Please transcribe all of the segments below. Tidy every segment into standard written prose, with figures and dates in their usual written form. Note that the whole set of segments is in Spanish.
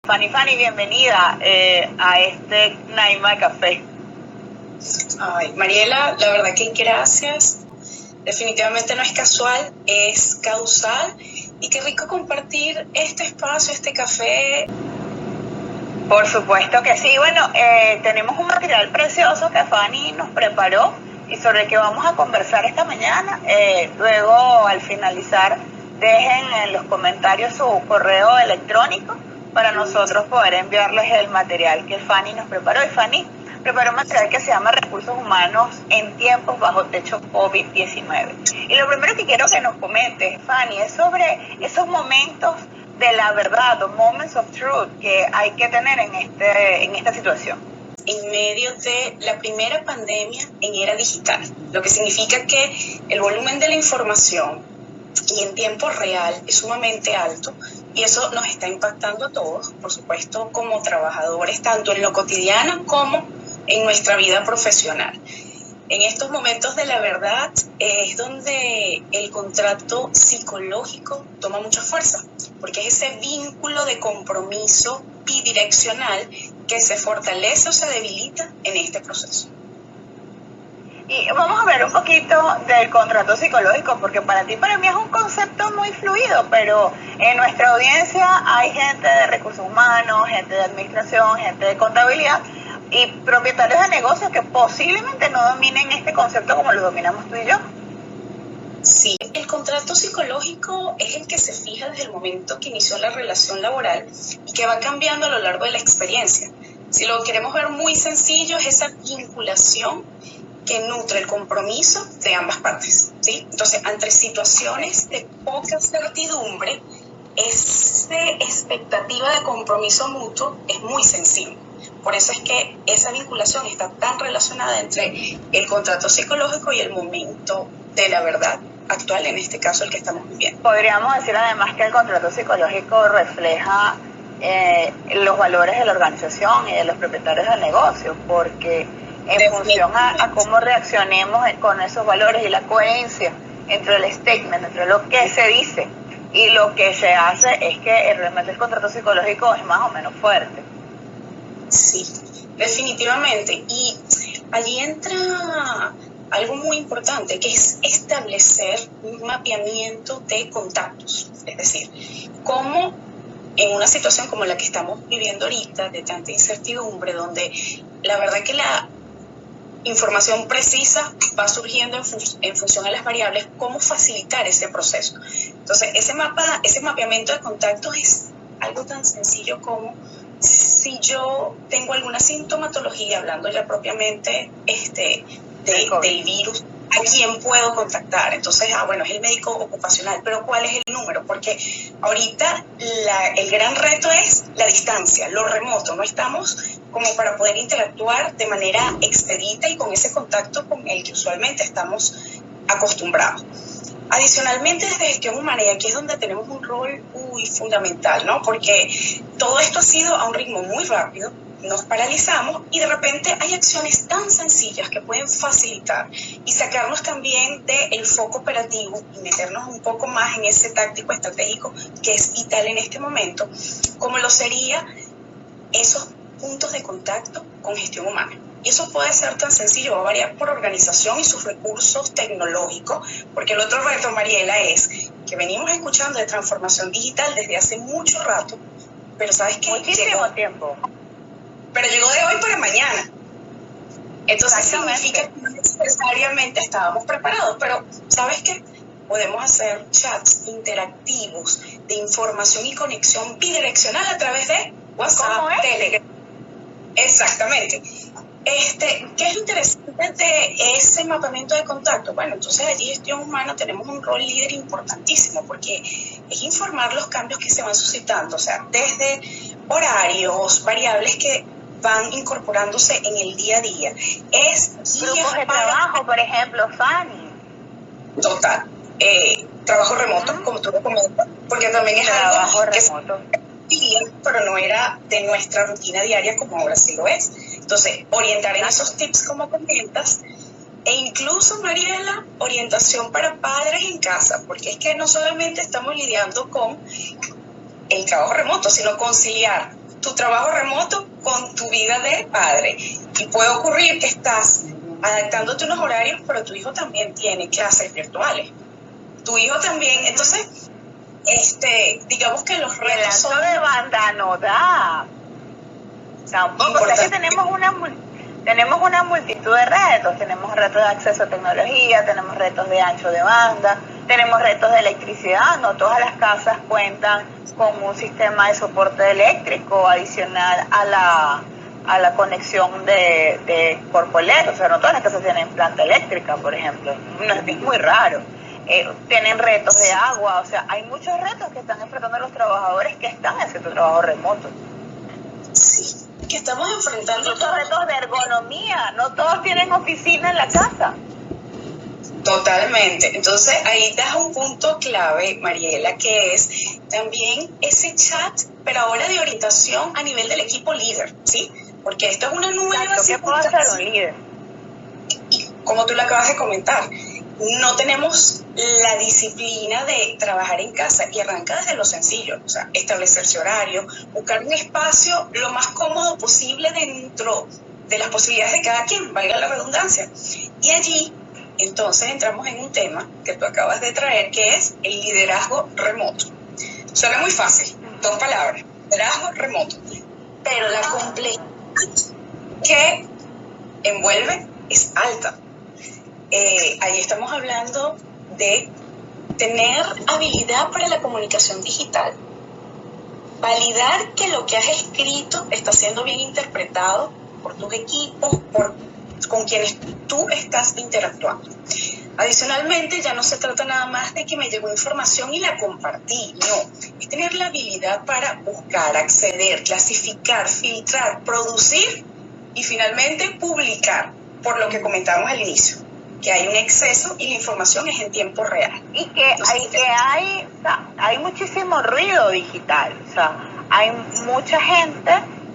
Fanny, bienvenida a este Naima Café. Ay, Mariela, la verdad que gracias. Definitivamente no es casual, es causal. Y qué rico compartir este espacio, este café. Por supuesto que sí. Bueno, tenemos un material precioso que Fanny nos preparó y sobre el que vamos a conversar esta mañana. Luego, al finalizar, dejen en los comentarios su correo electrónico para nosotros poder enviarles el material que Fanny nos preparó. Y Fanny preparó un material que se llama Recursos Humanos en tiempos bajo techo COVID-19. Y lo primero que quiero que nos comentes, Fanny, es sobre esos momentos de la verdad, los moments of truth que hay que tener en esta situación. En medio de la primera pandemia en era digital, lo que significa que el volumen de la información y en tiempo real es sumamente alto, y eso nos está impactando a todos, por supuesto, como trabajadores, tanto en lo cotidiano como en nuestra vida profesional. En estos momentos de la verdad es donde el contrato psicológico toma mucha fuerza, porque es ese vínculo de compromiso bidireccional que se fortalece o se debilita en este proceso. Y vamos a ver un poquito del contrato psicológico, porque para ti, para mí es un concepto muy fluido, pero en nuestra audiencia hay gente de recursos humanos, gente de administración, gente de contabilidad y propietarios de negocios que posiblemente no dominen este concepto como lo dominamos tú y yo. Sí, el contrato psicológico es el que se fija desde el momento que inició la relación laboral y que va cambiando a lo largo de la experiencia. Si lo queremos ver muy sencillo, es esa vinculación que nutre el compromiso de ambas partes, ¿sí? Entonces, ante situaciones de poca certidumbre, esa expectativa de compromiso mutuo es muy sensible. Por eso es que esa vinculación está tan relacionada entre el contrato psicológico y el momento de la verdad actual, en este caso el que estamos viviendo. Podríamos decir además que el contrato psicológico refleja los valores de la organización y de los propietarios del negocio, porque en función a cómo reaccionemos con esos valores y la coherencia entre el statement, entre lo que se dice y lo que se hace, es que realmente el contrato psicológico es más o menos fuerte. Sí, definitivamente. Y allí entra algo muy importante, que es establecer un mapeamiento de contactos. Es decir, cómo en una situación como la que estamos viviendo ahorita, de tanta incertidumbre, donde la verdad que la información precisa va surgiendo en función a las variables, cómo facilitar ese proceso. Entonces, ese mapeamiento de contactos es algo tan sencillo como si yo tengo alguna sintomatología, hablando ya propiamente del virus, ¿a quién puedo contactar? Entonces, bueno, es el médico ocupacional, pero ¿cuál es el número? Porque ahorita el gran reto es la distancia, lo remoto, no estamos como para poder interactuar de manera expedita y con ese contacto con el que usualmente estamos acostumbrados. Adicionalmente, desde gestión humana, y aquí es donde tenemos un rol fundamental, ¿no? Porque todo esto ha sido a un ritmo muy rápido, nos paralizamos y de repente hay acciones tan sencillas que pueden facilitar y sacarnos también del foco operativo y meternos un poco más en ese táctico estratégico que es vital en este momento, como lo sería esos puntos de contacto con gestión humana. Y eso puede ser tan sencillo, va a variar por organización y sus recursos tecnológicos, porque el otro reto, Mariela, es que venimos escuchando de transformación digital desde hace mucho rato, pero ¿sabes qué? Muchísimo tiempo. Pero llegó de hoy para mañana. Entonces significa que no necesariamente estábamos preparados, pero ¿sabes qué? Podemos hacer chats interactivos de información y conexión bidireccional a través de WhatsApp, Telegram. Exactamente. ¿Qué es lo interesante de ese mapeamiento de contacto? Bueno, entonces allí gestión humana tenemos un rol líder importantísimo, porque es informar los cambios que se van suscitando, o sea, desde horarios, variables que van incorporándose en el día a día. Grupos de trabajo, por ejemplo, Fanny. Total. Trabajo remoto, como tú lo comentas, porque también es trabajo algo que remoto. Pero no era de nuestra rutina diaria como ahora sí lo es. Entonces, orientar en esos tips como comentas, e incluso, Mariela, orientación para padres en casa, porque es que no solamente estamos lidiando con el trabajo remoto, sino conciliar tu trabajo remoto con tu vida de padre. Y puede ocurrir que estás adaptándote a unos horarios, pero tu hijo también tiene clases virtuales. Tu hijo también, entonces, digamos que los retos el ancho son... de banda no da. Tampoco, o sea, que tenemos una multitud de retos. Tenemos retos de acceso a tecnología, tenemos retos de ancho de banda, tenemos retos de electricidad. No todas las casas cuentan con un sistema de soporte eléctrico adicional a la conexión por poler. O sea, no todas las casas tienen planta eléctrica, por ejemplo. No, es muy raro. Tienen retos de agua. O sea, hay muchos retos que están enfrentando los trabajadores que están haciendo trabajo remoto. Sí, que estamos enfrentando estos retos de ergonomía. No todos tienen oficina en la casa. Totalmente. Entonces ahí das un punto clave, Mariela, que es también ese chat, pero ahora de orientación a nivel del equipo líder, ¿sí? Porque esto es una nueva ¿Qué puedo hacer un líder? Y como tú lo acabas de comentar, no tenemos la disciplina de trabajar en casa y arranca desde lo sencillo, o sea, establecerse horario, buscar un espacio lo más cómodo posible dentro de las posibilidades de cada quien, valga la redundancia. Y allí, entonces, entramos en un tema que tú acabas de traer, que es el liderazgo remoto. Suena muy fácil, 2 palabras, liderazgo remoto, pero la complejidad que envuelve es alta. Ahí estamos hablando de tener habilidad para la comunicación digital, validar que lo que has escrito está siendo bien interpretado por tus equipos, con quienes tú estás interactuando. Adicionalmente, ya no se trata nada más de que me llegó información y la compartí, no, es tener la habilidad para buscar, acceder, clasificar, filtrar, producir y finalmente publicar, por lo que comentábamos al inicio, que hay un exceso y la información es en tiempo real. Y que hay muchísimo ruido digital, o sea, hay mucha gente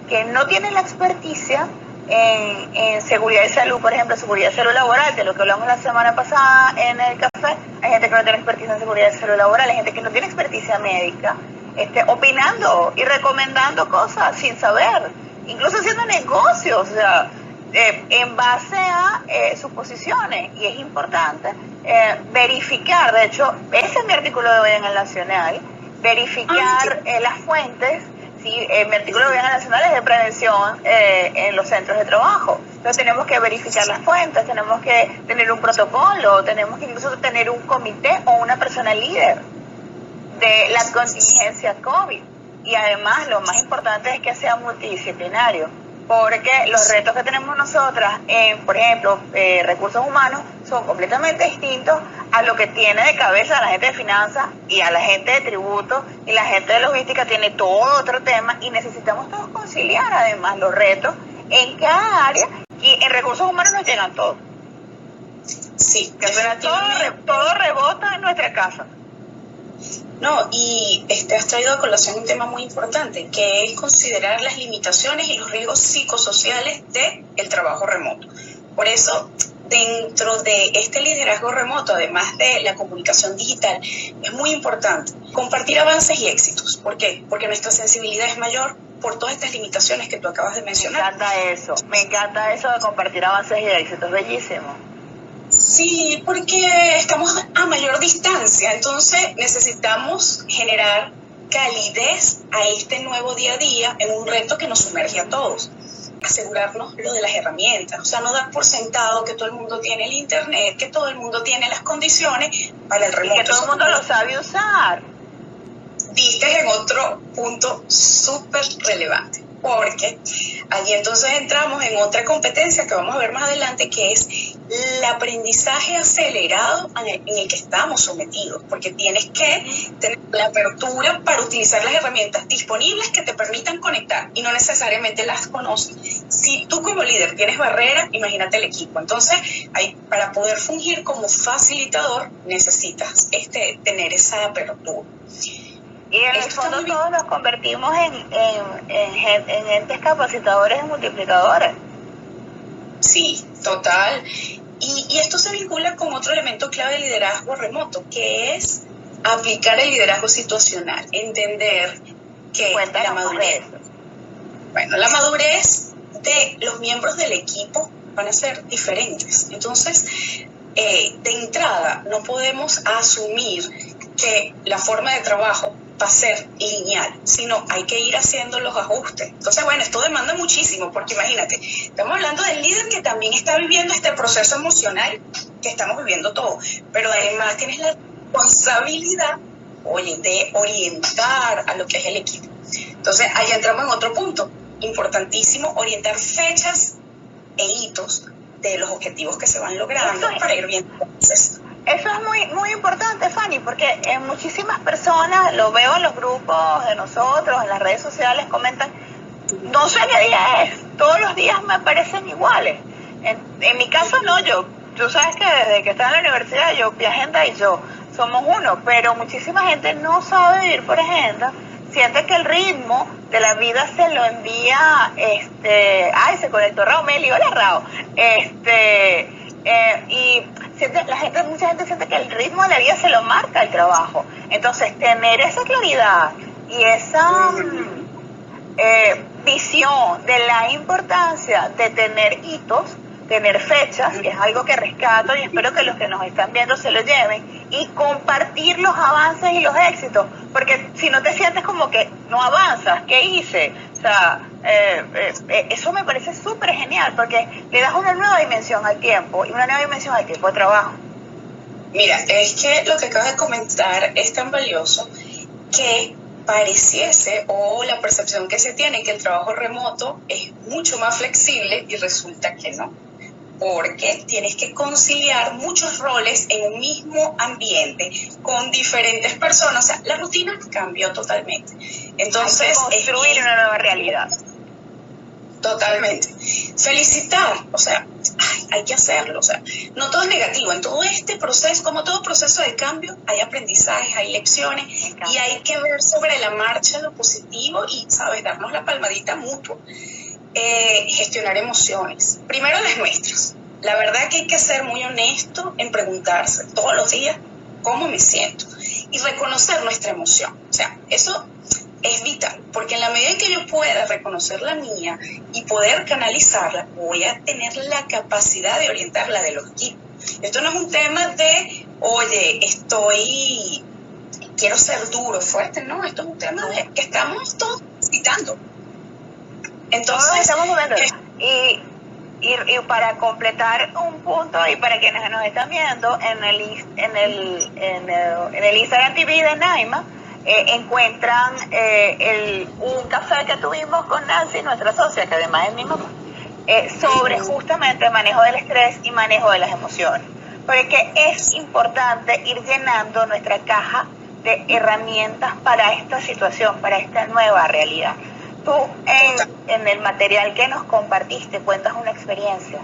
que no tiene la experticia en seguridad y salud, por ejemplo, seguridad y salud laboral, de lo que hablamos la semana pasada en el café. Hay gente que no tiene experticia en seguridad y salud laboral, hay gente que no tiene experticia médica, opinando y recomendando cosas sin saber, incluso haciendo negocios, o sea, en base a suposiciones. Y es importante verificar, de hecho, ese es mi artículo de hoy en el Nacional, verificar las fuentes. Sí, mi artículo de hoy en el Nacional es de prevención en los centros de trabajo. Entonces tenemos que verificar las fuentes, tenemos que tener un protocolo, tenemos que incluso tener un comité o una persona líder de la contingencia COVID. Y además lo más importante es que sea multidisciplinario, porque los retos que tenemos nosotras por ejemplo, recursos humanos, son completamente distintos a lo que tiene de cabeza la gente de finanzas y a la gente de tributos, y la gente de logística tiene todo otro tema, y necesitamos todos conciliar además los retos en cada área, y en recursos humanos nos llegan todos. Sí, que todo rebota en nuestra casa. No, y has traído a colación un tema muy importante, que es considerar las limitaciones y los riesgos psicosociales del trabajo remoto. Por eso, dentro de este liderazgo remoto, además de la comunicación digital, es muy importante compartir avances y éxitos. ¿Por qué? Porque nuestra sensibilidad es mayor por todas estas limitaciones que tú acabas de mencionar. Me encanta eso de compartir avances y éxitos, bellísimo. Sí, porque estamos a mayor distancia, entonces necesitamos generar calidez a este nuevo día a día en un reto que nos sumerge a todos. Asegurarnos lo de las herramientas, o sea, no dar por sentado que todo el mundo tiene el internet, que todo el mundo tiene las condiciones para el remoto. Y que todo el mundo lo sabe usar. Diste en otro punto súper relevante, porque allí entonces entramos en otra competencia que vamos a ver más adelante, que es el aprendizaje acelerado en el que estamos sometidos, porque tienes que tener la apertura para utilizar las herramientas disponibles que te permitan conectar y no necesariamente las conoces. Si tú como líder tienes barreras, imagínate el equipo. Entonces, para poder fungir como facilitador necesitas tener esa apertura. Y en el fondo todos nos convertimos en entes capacitadores y multiplicadores. Sí, total. Y esto se vincula con otro elemento clave del liderazgo remoto, que es aplicar el liderazgo situacional, entender que la madurez. Bueno, la madurez de los miembros del equipo van a ser diferentes. Entonces, de entrada, no podemos asumir que la forma de trabajo va a ser lineal, sino hay que ir haciendo los ajustes. Entonces, bueno, esto demanda muchísimo, porque imagínate, estamos hablando del líder que también está viviendo este proceso emocional que estamos viviendo todos, pero además tienes la responsabilidad, oye, de orientar a lo que es el equipo. Entonces, ahí entramos en otro punto importantísimo, orientar fechas e hitos de los objetivos que se van logrando para ir viendo el proceso. Eso es muy, muy importante, Fanny, porque en muchísimas personas, lo veo en los grupos de nosotros, en las redes sociales, comentan, no sé qué día es, todos los días me parecen iguales. En mi caso no, tú sabes que desde que estaba en la universidad yo vi agenda y yo somos uno, pero muchísima gente no sabe vivir por agenda, siente que el ritmo de la vida se lo envía, se conectó Raumeli, hola Rao, y mucha gente siente que el ritmo de la vida se lo marca el trabajo. Entonces, tener esa claridad y esa visión de la importancia de tener hitos, tener fechas, que es algo que rescato y espero que los que nos están viendo se lo lleven, y compartir los avances y los éxitos, porque si no te sientes como que no avanzas, ¿qué hice? O sea, eso me parece súper genial, porque le das una nueva dimensión al tiempo y una nueva dimensión al tiempo de trabajo. Mira, es que lo que acabas de comentar es tan valioso que pareciese, o la percepción que se tiene, que el trabajo remoto es mucho más flexible, y resulta que no, porque tienes que conciliar muchos roles en un mismo ambiente con diferentes personas. O sea, la rutina cambió totalmente. Entonces, hay que construir una nueva realidad. Totalmente. Felicitar, o sea, hay que hacerlo, o sea, no todo es negativo. En todo este proceso, como todo proceso de cambio, hay aprendizajes, hay lecciones, y hay que ver sobre la marcha lo positivo y, ¿sabes?, darnos la palmadita mutua. Gestionar emociones. Primero las nuestras. La verdad que hay que ser muy honesto en preguntarse todos los días cómo me siento y reconocer nuestra emoción. O sea, eso es vital, porque en la medida en que yo pueda reconocer la mía y poder canalizarla, voy a tener la capacidad de orientarla de los equipos. Esto no es un tema de, oye, quiero ser duro, fuerte, no, esto es un tema de que estamos todos necesitando. Entonces, estamos moviendo. Y para completar un punto, y para quienes nos están viendo, en el Instagram TV de Naima, encuentran un café que tuvimos con Nancy, nuestra socia, que además es mi mamá, sobre justamente manejo del estrés y manejo de las emociones. Porque es importante ir llenando nuestra caja de herramientas para esta situación, para esta nueva realidad. Tú en el material que nos compartiste cuentas una experiencia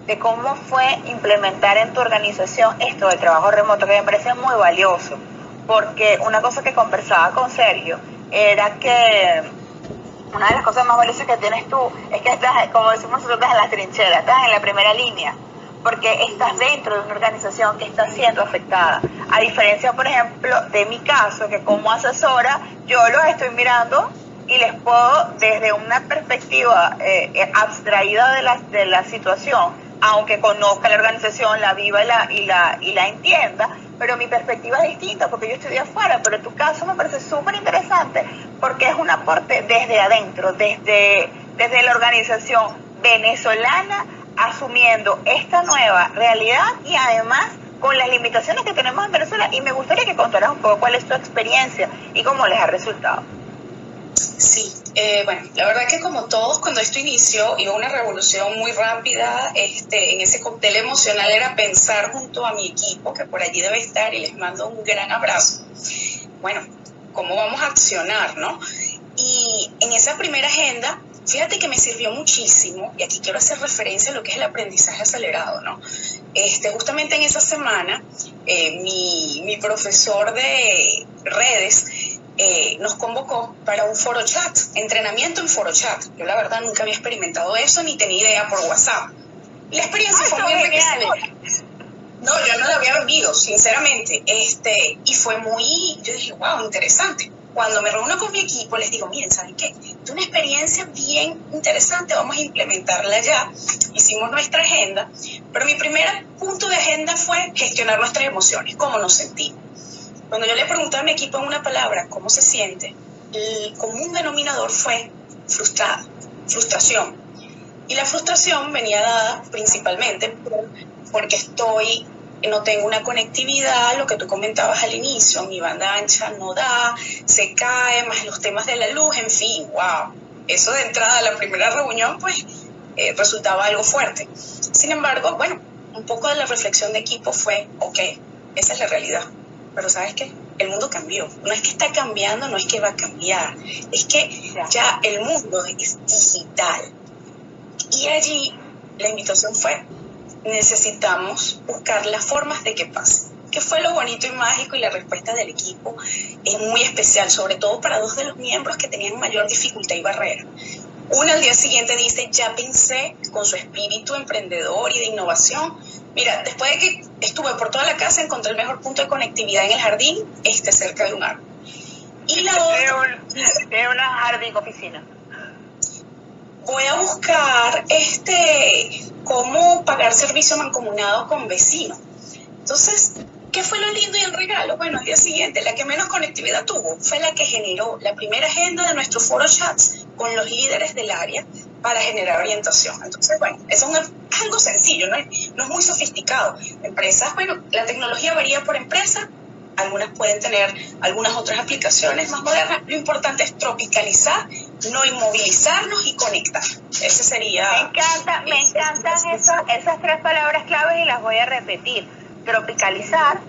de cómo fue implementar en tu organización esto del trabajo remoto, que me parece muy valioso, porque una cosa que conversaba con Sergio era que una de las cosas más valiosas que tienes tú es que estás, como decimos nosotros, estás en la trinchera, estás en la primera línea, porque estás dentro de una organización que está siendo afectada. A diferencia, por ejemplo, de mi caso, que como asesora, yo los estoy mirando y les puedo, desde una perspectiva abstraída de la situación, aunque conozca la organización, la viva y la entienda, pero mi perspectiva es distinta porque yo estoy de afuera. Pero en tu caso me parece súper interesante porque es un aporte desde adentro, desde la organización venezolana, asumiendo esta nueva realidad y además con las limitaciones que tenemos en Venezuela. Y me gustaría que contaras un poco cuál es tu experiencia y cómo les ha resultado. Sí, bueno, la verdad que como todos, cuando esto inició, iba una revolución muy rápida. En ese cóctel emocional era pensar junto a mi equipo, que por allí debe estar, y les mando un gran abrazo. Bueno, ¿cómo vamos a accionar, no? Y en esa primera agenda, fíjate que me sirvió muchísimo, y aquí quiero hacer referencia a lo que es el aprendizaje acelerado, ¿no? Justamente en esa semana, mi profesor de redes nos convocó para un foro chat, entrenamiento en foro chat. Yo la verdad nunca había experimentado eso, ni tenía idea por WhatsApp. Y la experiencia fue muy enriquecedora. No, yo no la había vivido, sinceramente. Y fue muy, yo dije, wow, interesante. cuando me reúno con mi equipo, les digo, miren, ¿saben qué? Es una experiencia bien interesante, vamos a implementarla ya. Hicimos nuestra agenda, pero mi primer punto de agenda fue gestionar nuestras emociones, cómo nos sentimos. Cuando yo le pregunté a mi equipo en una palabra cómo se siente, el común denominador fue frustración. Y la frustración venía dada principalmente porque no tengo una conectividad, lo que tú comentabas al inicio, mi banda ancha no da, se cae, más los temas de la luz, en fin, wow. Eso de entrada a la primera reunión, pues, resultaba algo fuerte. Sin embargo, bueno, un poco de la reflexión de equipo fue, ok, esa es la realidad, pero ¿sabes qué? El mundo cambió. No es que está cambiando, no es que va a cambiar, es que ya el mundo es digital. Y allí la invitación fue, necesitamos buscar las formas de que pase. ¿Qué fue lo bonito y mágico? Y la respuesta del equipo es muy especial, sobre todo para dos de los miembros que tenían mayor dificultad y barrera. Una al día siguiente dice, ya pensé, con su espíritu emprendedor y de innovación, mira, después de que estuve por toda la casa, encontré el mejor punto de conectividad en el jardín, cerca de un árbol. Y la otra... Tiene una jardín oficina. Voy a buscar cómo pagar servicio mancomunado con vecinos. Entonces, ¿qué fue lo lindo y el regalo? Bueno, al día siguiente, la que menos conectividad tuvo fue la que generó la primera agenda de nuestro foro chats con los líderes del área para generar orientación. Entonces, bueno, eso es algo sencillo, no es muy sofisticado. Empresas, bueno, la tecnología varía por empresa, algunas pueden tener algunas otras aplicaciones más modernas. Lo importante es tropicalizar, no inmovilizarnos y conectar. Ese sería... Me encantan esas tres palabras claves y las voy a repetir. Tropicalizar,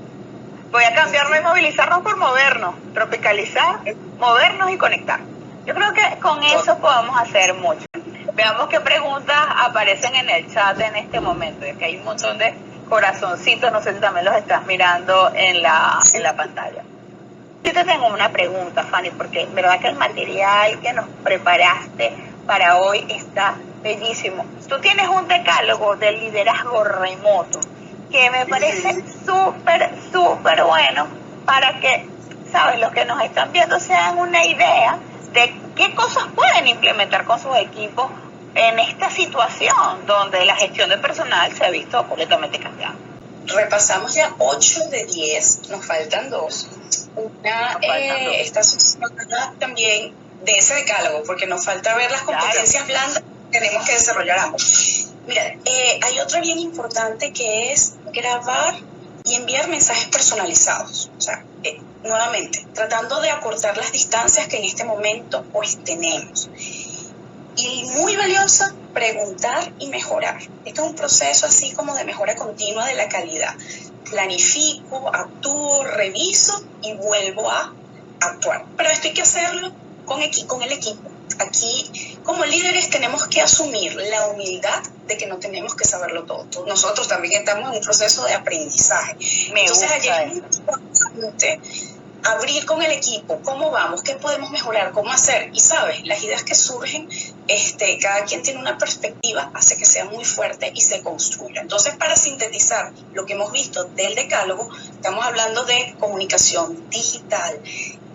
voy a cambiarlo de movilizarnos por movernos. Tropicalizar, movernos y conectar. Yo creo que con eso podemos hacer mucho. Veamos qué preguntas aparecen en el chat en este momento. Es que hay un montón de corazoncitos, no sé si también los estás mirando en la pantalla. Yo te tengo una pregunta, Fanny, porque verdad que el material que nos preparaste para hoy está bellísimo. Tú tienes un decálogo del liderazgo remoto que me parece súper bueno para que, ¿sabes?, los que nos están viendo se dan una idea de qué cosas pueden implementar con sus equipos en esta situación donde la gestión de personal se ha visto completamente cambiada. Repasamos ya 8 de 10, nos faltan 2. Una está asociada también de ese decálogo, porque nos falta ver las competencias blandas que tenemos que desarrollar ambos. Mira, hay otra bien importante que es grabar y enviar mensajes personalizados. O sea, nuevamente, tratando de acortar las distancias que en este momento pues tenemos. Y muy valiosa, preguntar y mejorar. Esto es un proceso así como de mejora continua de la calidad. Planifico, actúo, reviso y vuelvo a actuar. Pero esto hay que hacerlo con el equipo. Aquí, como líderes, tenemos que asumir la humildad de que no tenemos que saberlo todo. Nosotros también estamos en un proceso de aprendizaje. Entonces, allí es muy importante abrir con el equipo, cómo vamos, qué podemos mejorar, cómo hacer. Y sabes, las ideas que surgen, cada quien tiene una perspectiva, hace que sea muy fuerte y se construya. Entonces, para sintetizar lo que hemos visto del decálogo, estamos hablando de comunicación digital,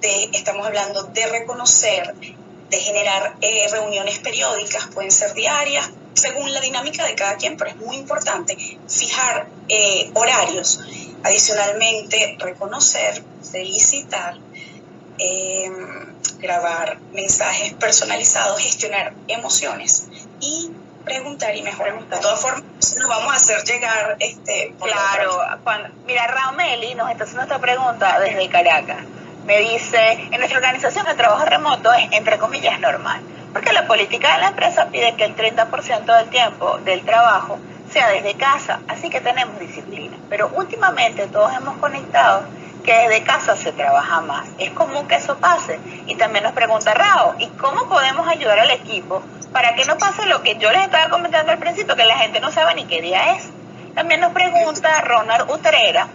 estamos hablando de reconocer, de generar reuniones periódicas, pueden ser diarias, según la dinámica de cada quien, pero es muy importante fijar horarios. Adicionalmente, reconocer, felicitar, grabar mensajes personalizados, gestionar emociones y preguntar y mejorar. De todas formas, nos vamos a hacer llegar... Claro, mira, Raumeli nos está haciendo esta pregunta desde Caracas. Me dice, en nuestra organización el trabajo remoto es, entre comillas, normal, porque la política de la empresa pide que el 30% del tiempo del trabajo sea desde casa, así que tenemos disciplina. Pero últimamente todos hemos conectado que desde casa se trabaja más. Es común que eso pase. Y también nos pregunta Rao, ¿y cómo podemos ayudar al equipo para que no pase lo que yo les estaba comentando al principio, que la gente no sabe ni qué día es? También nos pregunta Ronald Utrera,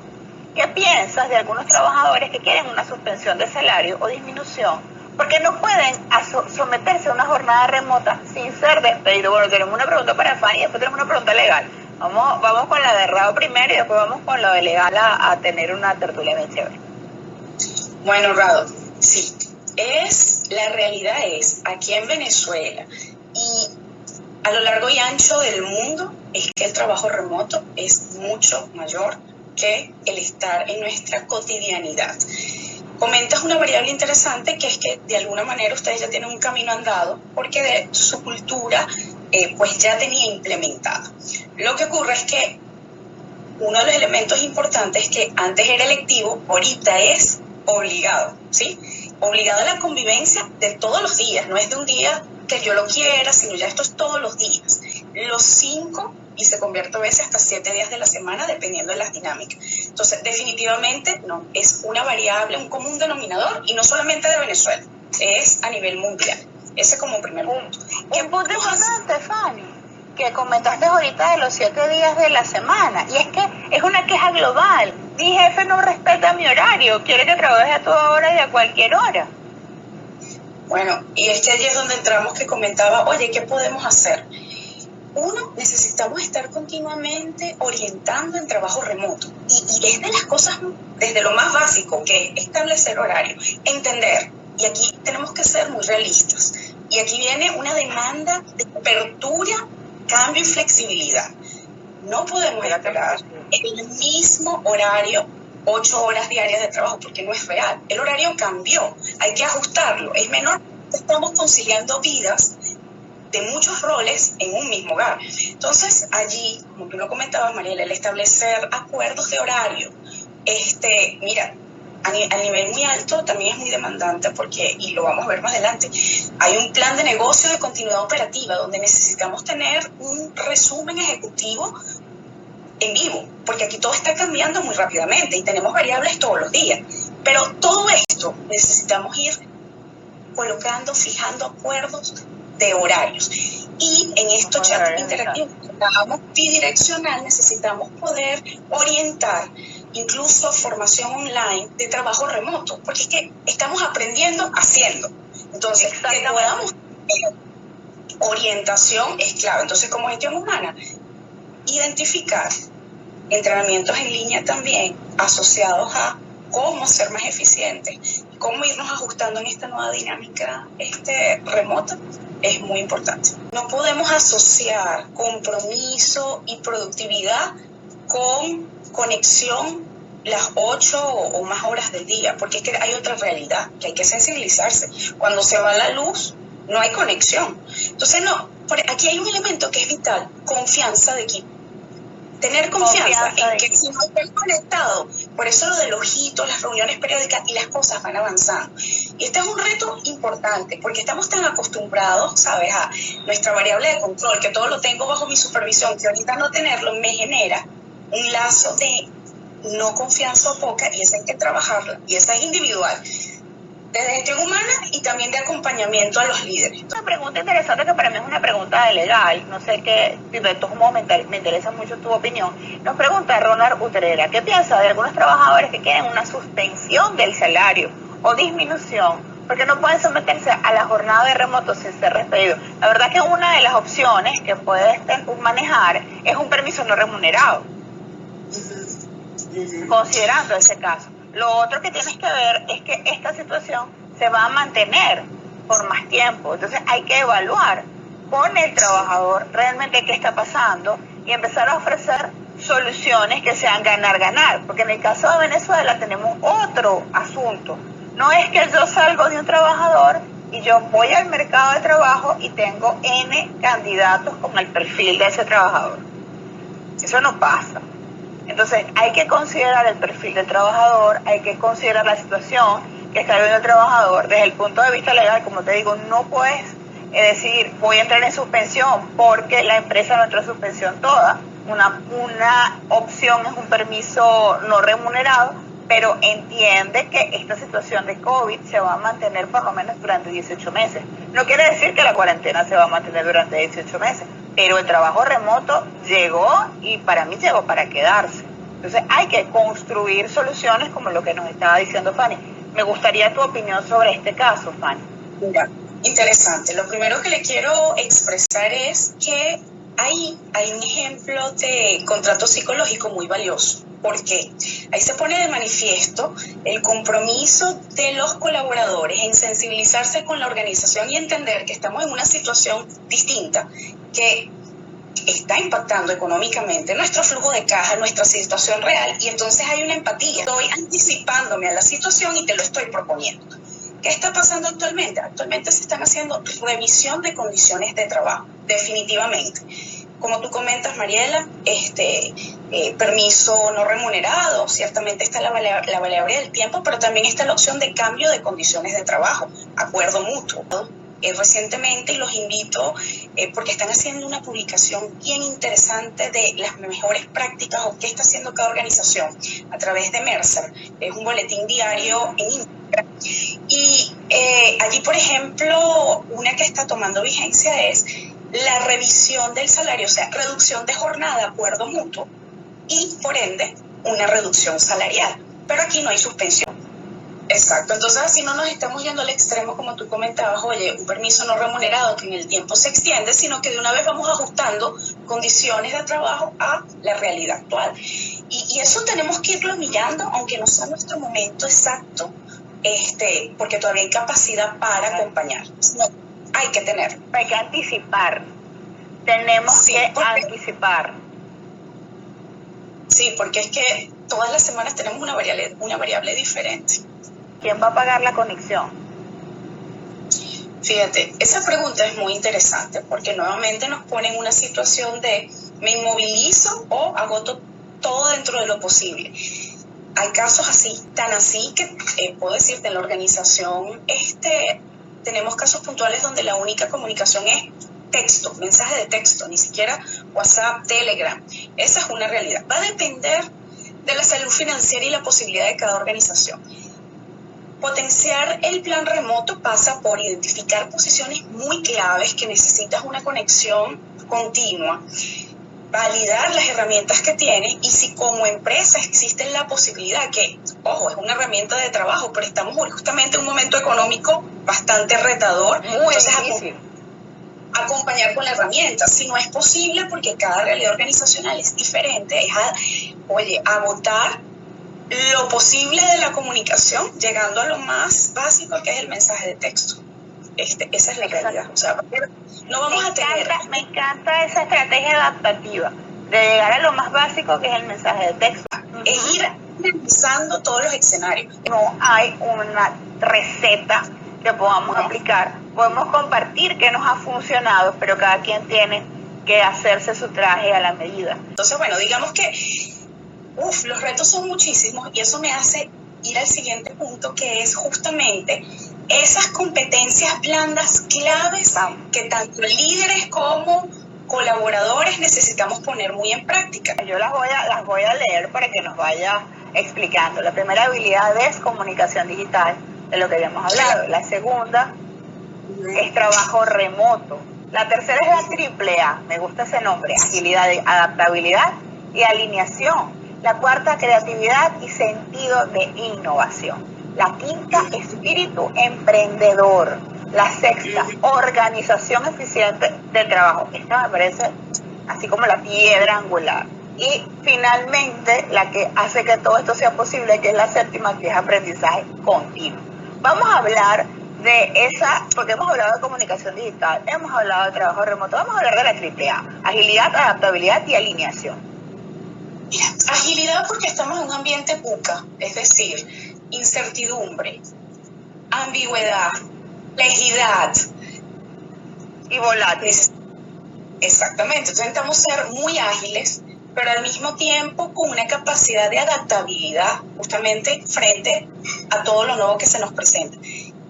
¿qué piensas de algunos trabajadores que quieren una suspensión de salario o disminución porque no pueden someterse a una jornada remota sin ser despedidos? Bueno, tenemos una pregunta para Fanny y después tenemos una pregunta legal. Vamos con la de Rao primero y después vamos con la de legal a tener una tertulia bien chévere. Bueno, Rao, sí. La realidad es, aquí en Venezuela y a lo largo y ancho del mundo, es que el trabajo remoto es mucho mayor que el estar en nuestra cotidianidad. Comentas una variable interesante, que es que de alguna manera ustedes ya tienen un camino andado porque de su cultura pues ya tenía implementada. Lo que ocurre es que uno de los elementos importantes que antes era electivo, ahorita es obligado, ¿sí? Obligado a la convivencia de todos los días, no es de un día que yo lo quiera, sino ya esto es todos los días. Los 5 y se convierte a veces hasta 7 días de la semana, dependiendo de las dinámicas. Entonces, definitivamente, no, es una variable, un común denominador, y no solamente de Venezuela, es a nivel mundial. Ese como primer punto. Un punto importante, Fanny, que comentaste ahorita de los 7 días de la semana, y es que es una queja global. Mi jefe no respeta mi horario, quiere que trabaje a toda hora y a cualquier hora. Bueno, y es que allí es donde entramos, que comentaba, oye, ¿qué podemos hacer? Uno, necesitamos estar continuamente orientando en trabajo remoto. Y es de las cosas, desde lo más básico, que es establecer horario, entender. Y aquí tenemos que ser muy realistas. Y aquí viene una demanda de apertura, cambio y flexibilidad. No podemos esperar el mismo horario, 8 horas diarias de trabajo, porque no es real. El horario cambió, hay que ajustarlo. Es menor, estamos conciliando vidas de muchos roles en un mismo hogar. Entonces, allí, como tú lo comentabas, Mariela, el establecer acuerdos de horario, mira, a nivel muy alto también es muy demandante porque, y lo vamos a ver más adelante, hay un plan de negocio de continuidad operativa donde necesitamos tener un resumen ejecutivo en vivo, porque aquí todo está cambiando muy rápidamente y tenemos variables todos los días. Pero todo esto necesitamos ir colocando, fijando acuerdos de horarios. Y en estos chats interactivos que trabajamos bidireccional, necesitamos poder orientar incluso formación online de trabajo remoto, porque es que estamos aprendiendo haciendo. Entonces, que podamos orientación es clave. Entonces, como gestión humana, identificar entrenamientos en línea también asociados a cómo ser más eficientes, cómo irnos ajustando en esta nueva dinámica remota, es muy importante. No podemos asociar compromiso y productividad con conexión las 8 o más horas del día, porque es que hay otra realidad, que hay que sensibilizarse. Cuando se va la luz, no hay conexión. Entonces, aquí hay un elemento que es vital, confianza de equipo. Tener confianza en que si no estás conectado, por eso lo de los hitos, las reuniones periódicas y las cosas van avanzando. Y este es un reto importante porque estamos tan acostumbrados, ¿sabes?, a nuestra variable de control, que todo lo tengo bajo mi supervisión, que ahorita no tenerlo me genera un lazo de no confianza o poca, y esa hay que trabajarla, y esa es individual, desde gestión humana y también de acompañamiento a los líderes. Una pregunta interesante que para mí es una pregunta de legal, no sé qué, de todos modos me interesa mucho tu opinión. Nos pregunta Ronald Utrera, ¿qué piensa de algunos trabajadores que quieren una suspensión del salario o disminución porque no pueden someterse a la jornada de remoto sin ser despedidos? La verdad que una de las opciones que puedes manejar es un permiso no remunerado, considerando ese caso. Lo otro que tienes que ver es que esta situación se va a mantener por más tiempo. Entonces hay que evaluar con el trabajador realmente qué está pasando y empezar a ofrecer soluciones que sean ganar-ganar. Porque en el caso de Venezuela tenemos otro asunto. No es que yo salgo de un trabajador y yo voy al mercado de trabajo y tengo N candidatos con el perfil de ese trabajador. Eso no pasa. Entonces hay que considerar el perfil del trabajador, hay que considerar la situación que está viviendo el trabajador. Desde el punto de vista legal, como te digo, no puedes decir voy a entrar en suspensión porque la empresa no entra en suspensión toda. Una opción es un permiso no remunerado, pero entiende que esta situación de COVID se va a mantener por lo menos durante 18 meses. No quiere decir que la cuarentena se va a mantener durante 18 meses, pero el trabajo remoto llegó y para mí llegó para quedarse. Entonces hay que construir soluciones como lo que nos estaba diciendo Fanny. Me gustaría tu opinión sobre este caso, Fanny. Mira, interesante. Lo primero que le quiero expresar es que Ahí hay un ejemplo de contrato psicológico muy valioso, porque ahí se pone de manifiesto el compromiso de los colaboradores en sensibilizarse con la organización y entender que estamos en una situación distinta, que está impactando económicamente nuestro flujo de caja, nuestra situación real, y entonces hay una empatía. Estoy anticipándome a la situación y te lo estoy proponiendo. ¿Qué está pasando actualmente? Actualmente se están haciendo revisión de condiciones de trabajo, definitivamente. Como tú comentas, Mariela, permiso no remunerado, ciertamente está la variable del tiempo, pero también está la opción de cambio de condiciones de trabajo, acuerdo mutuo. Recientemente, y los invito, porque están haciendo una publicación bien interesante de las mejores prácticas o qué está haciendo cada organización a través de Mercer. Es un boletín diario en Instagram. Y allí, por ejemplo, una que está tomando vigencia es la revisión del salario, o sea, reducción de jornada, acuerdo mutuo, y por ende, una reducción salarial. Pero aquí no hay suspensión. Exacto, entonces así no nos estamos yendo al extremo, como tú comentabas, oye, un permiso no remunerado que en el tiempo se extiende, sino que de una vez vamos ajustando condiciones de trabajo a la realidad actual. Y eso tenemos que irlo mirando, aunque no sea nuestro momento exacto, porque todavía hay capacidad para acompañar. No, hay que tener. Hay que anticipar. Tenemos que anticipar. Sí, porque es que todas las semanas tenemos una variable diferente. ¿Quién va a pagar la conexión? Fíjate, esa pregunta es muy interesante porque nuevamente nos pone en una situación de me inmovilizo o agoto todo dentro de lo posible. Hay casos así, tan así que puedo decirte, en la organización tenemos casos puntuales donde la única comunicación es texto, mensaje de texto, ni siquiera WhatsApp, Telegram. Esa es una realidad. Va a depender de la salud financiera y la posibilidad de cada organización. Potenciar el plan remoto pasa por identificar posiciones muy claves que necesitas una conexión continua, validar las herramientas que tienes y si como empresa existe la posibilidad que, ojo, es una herramienta de trabajo, pero estamos justamente en un momento económico bastante retador. Muy difícil. Acompañar con la herramienta. Si no es posible, porque cada realidad organizacional es diferente, es agotar lo posible de la comunicación, llegando a lo más básico que es el mensaje de texto. Esa es la realidad. O sea, no vamos a tener... Me encanta esa estrategia adaptativa, de llegar a lo más básico que es el mensaje de texto. Es ir analizando todos los escenarios. No hay una receta que podamos aplicar. Podemos compartir qué nos ha funcionado, pero cada quien tiene que hacerse su traje a la medida. Entonces, bueno, digamos que los retos son muchísimos y eso me hace ir al siguiente punto, que es justamente esas competencias blandas claves que tanto líderes como colaboradores necesitamos poner muy en práctica. Yo las voy a leer para que nos vaya explicando. La primera habilidad es comunicación digital, de lo que habíamos hablado. La segunda es trabajo remoto. La tercera es la triple A, me gusta ese nombre, agilidad, adaptabilidad y alineación. La cuarta, creatividad y sentido de innovación. La quinta, espíritu emprendedor. La sexta, organización eficiente del trabajo. Esta me parece así como la piedra angular. Y finalmente, la que hace que todo esto sea posible, que es la séptima, que es aprendizaje continuo. Vamos a hablar de esa, porque hemos hablado de comunicación digital, hemos hablado de trabajo remoto, vamos a hablar de la triple A, agilidad, adaptabilidad y alineación. Mira, agilidad porque estamos en un ambiente VUCA, es decir, incertidumbre, ambigüedad, complejidad y volátil. Exactamente, entonces intentamos ser muy ágiles, pero al mismo tiempo con una capacidad de adaptabilidad justamente frente a todo lo nuevo que se nos presenta.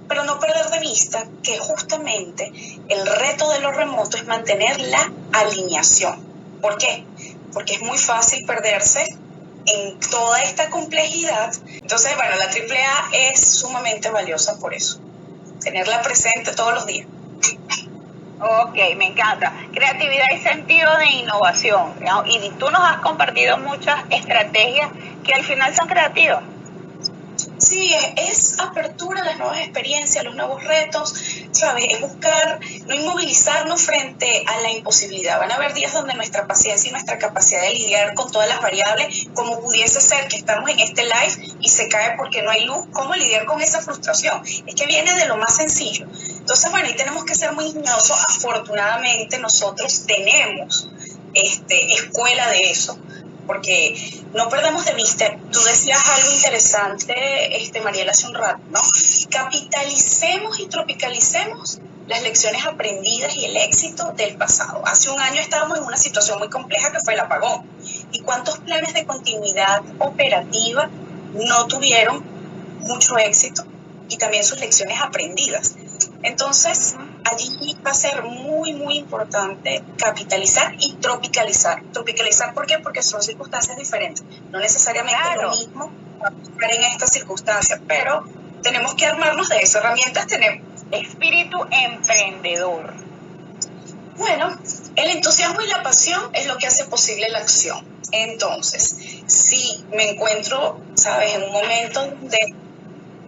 Pero no perder de vista que justamente el reto de lo remoto es mantener la alineación. ¿Por qué? Porque es muy fácil perderse en toda esta complejidad. Entonces, bueno, la AAA es sumamente valiosa por eso. Tenerla presente todos los días. Ok, me encanta. Creatividad y sentido de innovación, ¿no? Y tú nos has compartido muchas estrategias que al final son creativas. Sí, es apertura a las nuevas experiencias, a los nuevos retos, ¿sabes? Es buscar, no inmovilizarnos frente a la imposibilidad. Van a haber días donde nuestra paciencia y nuestra capacidad de lidiar con todas las variables, como pudiese ser que estamos en este live y se cae porque no hay luz, ¿cómo lidiar con esa frustración? Es que viene de lo más sencillo. Entonces, bueno, ahí tenemos que ser muy ingeniosos. Afortunadamente, nosotros tenemos escuela de eso, porque no perdamos de vista, tú decías algo interesante, Mariela, hace un rato, ¿no? Capitalicemos y tropicalicemos las lecciones aprendidas y el éxito del pasado. Hace un año estábamos en una situación muy compleja que fue el apagón. ¿Y cuántos planes de continuidad operativa no tuvieron mucho éxito? Y también sus lecciones aprendidas. Entonces, allí va a ser muy, muy importante capitalizar y tropicalizar. Tropicalizar, ¿por qué? Porque son circunstancias diferentes. No necesariamente lo mismo en estas circunstancias, pero tenemos que armarnos de eso. Herramientas tenemos. Espíritu emprendedor. Bueno, el entusiasmo y la pasión es lo que hace posible la acción. Entonces, si me encuentro, ¿sabes?, en un momento donde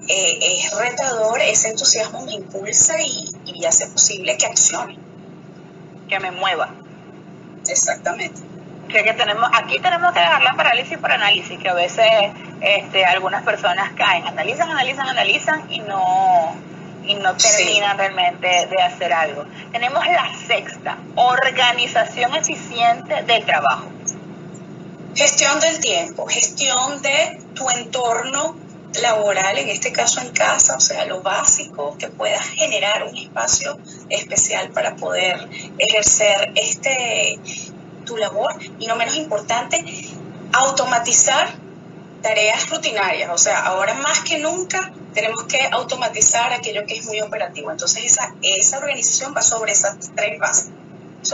es retador, ese entusiasmo me impulsa y hace posible que accione. Que me mueva. Exactamente. Que aquí tenemos que dejar la parálisis por análisis, que a veces algunas personas caen, analizan y no terminan realmente de hacer algo. Tenemos la sexta, organización eficiente del trabajo. Gestión del tiempo, gestión de tu entorno laboral, en este caso en casa, o sea, lo básico, que puedas generar un espacio especial para poder ejercer tu labor, y no menos importante, automatizar tareas rutinarias. O sea, ahora más que nunca tenemos que automatizar aquello que es muy operativo. Entonces esa organización va sobre esas tres bases.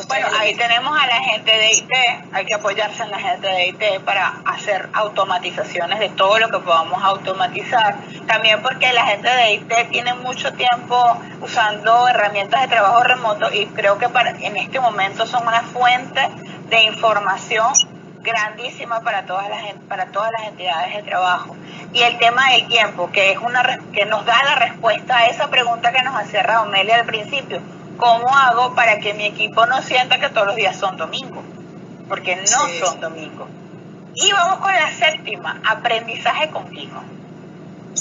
Bueno, ahí tenemos a la gente de IT, hay que apoyarse en la gente de IT para hacer automatizaciones de todo lo que podamos automatizar. También porque la gente de IT tiene mucho tiempo usando herramientas de trabajo remoto y creo que en este momento son una fuente de información grandísima para todas las entidades de trabajo. Y el tema del tiempo, que nos da la respuesta a esa pregunta que nos hacía Raumelia al principio. ¿Cómo hago para que mi equipo no sienta que todos los días son domingos? Porque no son domingos. Y vamos con la séptima, aprendizaje continuo.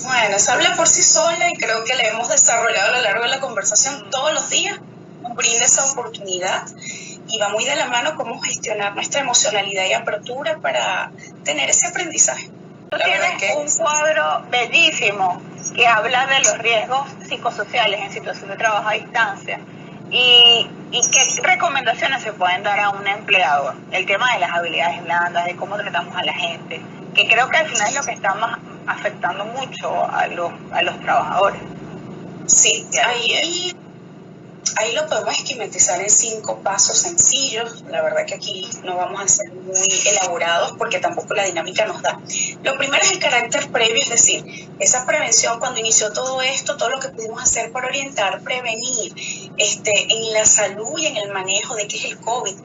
Bueno, eso habla por sí sola y creo que la hemos desarrollado a lo largo de la conversación. Todos los días nos brinda esa oportunidad y va muy de la mano cómo gestionar nuestra emocionalidad y apertura para tener ese aprendizaje. Tú tienes un cuadro bellísimo que habla de los riesgos psicosociales en situación de trabajo a distancia. ¿Y qué recomendaciones se pueden dar a un empleador? El tema de las habilidades blandas, de cómo tratamos a la gente, que creo que al final es lo que está más afectando mucho a los trabajadores. Sí, ahí lo podemos esquematizar en 5 pasos sencillos. La verdad que aquí no vamos a ser muy elaborados porque tampoco la dinámica nos da. Lo primero es el carácter previo, es decir, esa prevención cuando inició todo esto, todo lo que pudimos hacer para orientar, prevenir en la salud y en el manejo de qué es el COVID.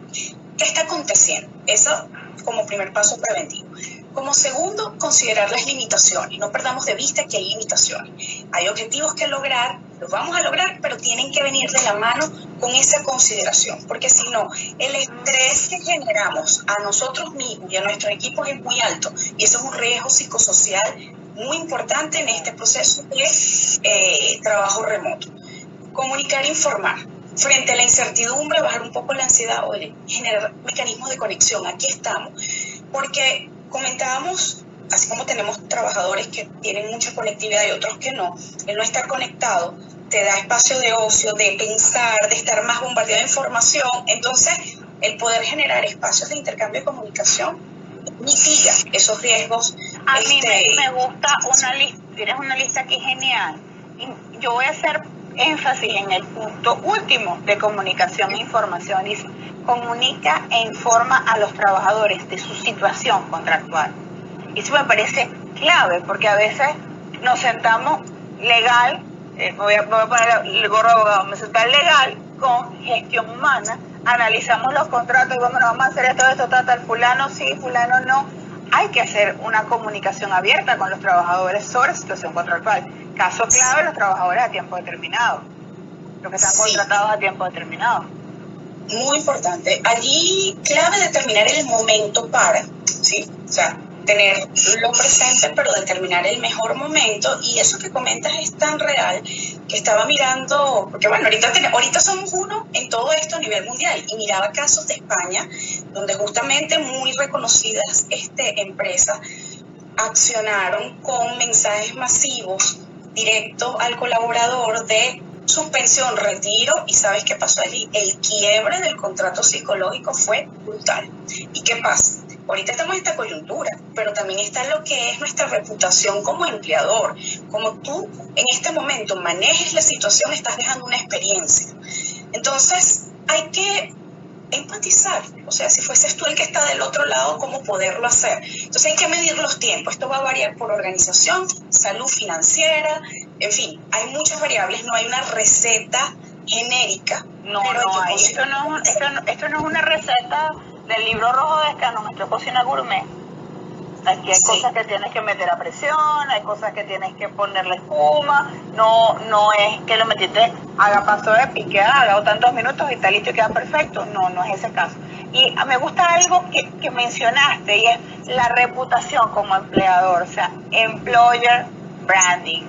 ¿Qué está aconteciendo? Eso como primer paso preventivo. Como segundo, considerar las limitaciones. No perdamos de vista que hay limitaciones. Hay objetivos que lograr, los vamos a lograr, pero tienen que venir de la mano con esa consideración. Porque si no, el estrés que generamos a nosotros mismos y a nuestros equipos es muy alto. Y eso es un riesgo psicosocial muy importante en este proceso de trabajo remoto. Comunicar e informar. Frente a la incertidumbre, bajar un poco la ansiedad, generar mecanismos de conexión. Aquí estamos. Porque comentábamos, así como tenemos trabajadores que tienen mucha conectividad y otros que no, el no estar conectado te da espacio de ocio, de pensar, de estar más bombardeado de información. Entonces, el poder generar espacios de intercambio de comunicación mitiga esos riesgos. A mí me gusta una lista, tienes una lista aquí genial. Y yo voy a hacer énfasis en el punto último de comunicación e información. Dice, comunica e informa a los trabajadores de su situación contractual. Y eso me parece clave, porque a veces nos sentamos legal, voy a poner el gorro de abogado, me sentar legal con gestión humana, analizamos los contratos y bueno, vamos a hacer esto, tal, fulano sí, fulano no, hay que hacer una comunicación abierta con los trabajadores sobre la situación contractual. Caso clave, los trabajadores a tiempo determinado, los que están contratados a tiempo determinado. Muy importante. Allí, clave determinar el momento para, ¿sí? O sea, tenerlo presente, pero determinar el mejor momento. Y eso que comentas es tan real que estaba mirando, porque bueno, ahorita somos uno en todo esto a nivel mundial, y miraba casos de España, donde justamente muy reconocidas empresas accionaron con mensajes masivos directo al colaborador de suspensión, retiro, y ¿sabes qué pasó allí? El quiebre del contrato psicológico fue brutal. ¿Y qué pasa? Ahorita estamos en esta coyuntura, pero también está lo que es nuestra reputación como empleador. Como tú en este momento manejes la situación, estás dejando una experiencia. Entonces, hay que empatizar, o sea, si fueses tú el que está del otro lado, cómo poderlo hacer. Entonces hay que medir los tiempos. Esto va a variar por organización, salud financiera, en fin, hay muchas variables, no hay una receta genérica. No hay. Esto no es una receta del libro rojo de Escano, nuestra cocina gourmet. Aquí hay cosas que tienes que meter a presión, hay cosas que tienes que ponerle espuma, no es que lo metiste, haga paso de pique, haga tantos minutos y está listo y queda perfecto. No es ese caso. Y me gusta algo que mencionaste, y es la reputación como empleador, o sea, employer branding.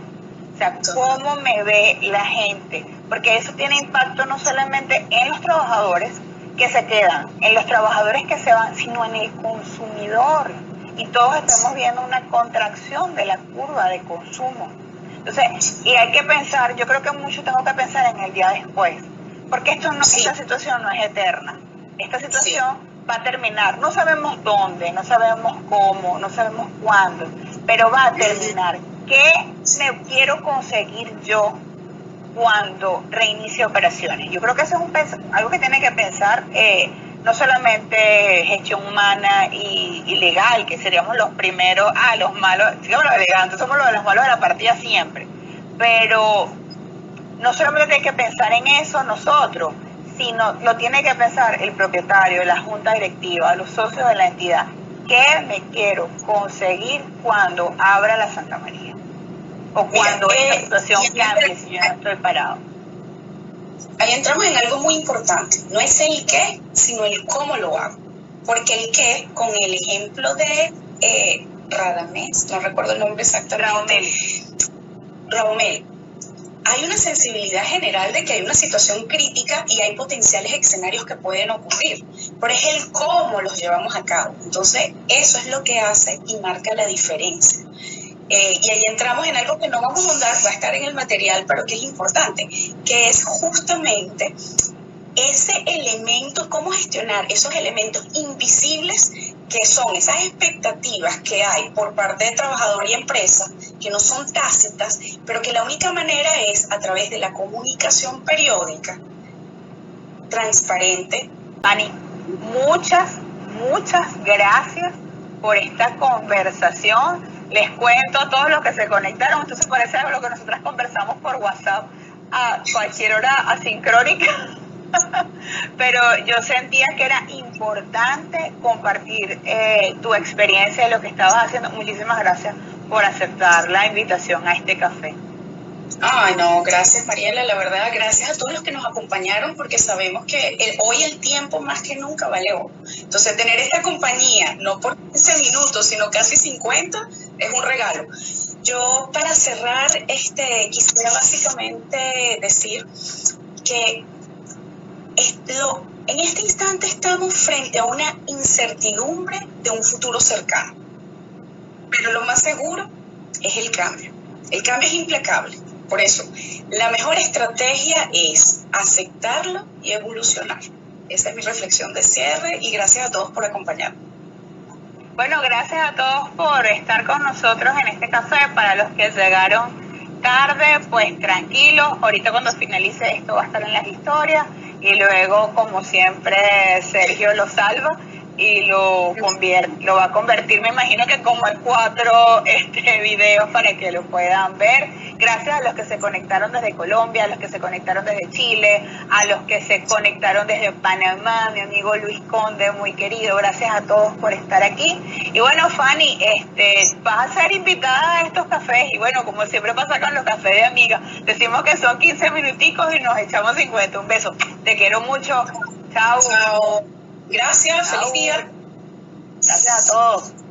O sea, cómo me ve la gente, porque eso tiene impacto no solamente en los trabajadores que se quedan, en los trabajadores que se van, sino en el consumidor. Y todos estamos viendo una contracción de la curva de consumo. Entonces, y hay que pensar, yo creo que mucho tengo que pensar en el día después, porque esta situación no es eterna. Esta situación va a terminar, no sabemos dónde, no sabemos cómo, no sabemos cuándo, pero va a terminar. ¿Qué me quiero conseguir yo cuando reinicie operaciones? Yo creo que eso es algo que tiene que pensar no solamente gestión humana y legal, que seríamos los primeros, los malos, digamos los elegantes, somos los malos de la partida siempre, pero no solamente hay que pensar en eso nosotros, sino lo tiene que pensar el propietario, la junta directiva, los socios de la entidad. ¿Qué me quiero conseguir cuando abra la Santa María? O cuando esta situación cambie si yo no estoy parado. Ahí entramos en algo muy importante. No es el qué, sino el cómo lo hago. Porque el qué, con el ejemplo de Radamés, no recuerdo el nombre exactamente. Raumel. Hay una sensibilidad general de que hay una situación crítica y hay potenciales escenarios que pueden ocurrir, pero es el cómo los llevamos a cabo. Entonces, eso es lo que hace y marca la diferencia. Y ahí entramos en algo que no vamos a ahondar, va a estar en el material, pero que es importante, que es justamente ese elemento, cómo gestionar esos elementos invisibles que son esas expectativas que hay por parte de trabajador y empresa, que no son tácitas, pero que la única manera es a través de la comunicación periódica, transparente. Ani, muchas gracias por esta conversación. Les cuento a todos los que se conectaron, esto se parece a lo que nosotras conversamos por WhatsApp a cualquier hora asincrónica. Pero yo sentía que era importante compartir tu experiencia de lo que estabas haciendo. Muchísimas gracias por aceptar la invitación a este café. Ay, no, gracias Mariela, la verdad, gracias a todos los que nos acompañaron, porque sabemos que hoy el tiempo más que nunca vale oro. Entonces, tener esta compañía, no por 15 minutos, sino casi 50, es un regalo. Yo, para cerrar, quisiera básicamente decir que en este instante estamos frente a una incertidumbre de un futuro cercano, pero lo más seguro es el cambio. El cambio es implacable. Por eso, la mejor estrategia es aceptarlo y evolucionar. Esa es mi reflexión de cierre y gracias a todos por acompañarnos. Bueno, gracias a todos por estar con nosotros en este café. Para los que llegaron tarde, pues tranquilos. Ahorita cuando finalice esto va a estar en las historias y luego, como siempre, Sergio lo salva. y lo va a convertir, me imagino que como en 4 videos para que lo puedan ver. Gracias a los que se conectaron desde Colombia, a los que se conectaron desde Chile, a los que se conectaron desde Panamá, mi amigo Luis Conde, muy querido, gracias a todos por estar aquí. Y bueno, Fanny, vas a ser invitada a estos cafés, y bueno, como siempre pasa con los cafés de amigas, decimos que son 15 minuticos y nos echamos 50. Un beso, te quiero mucho. Chao. Chao. Gracias, feliz día. Gracias a todos.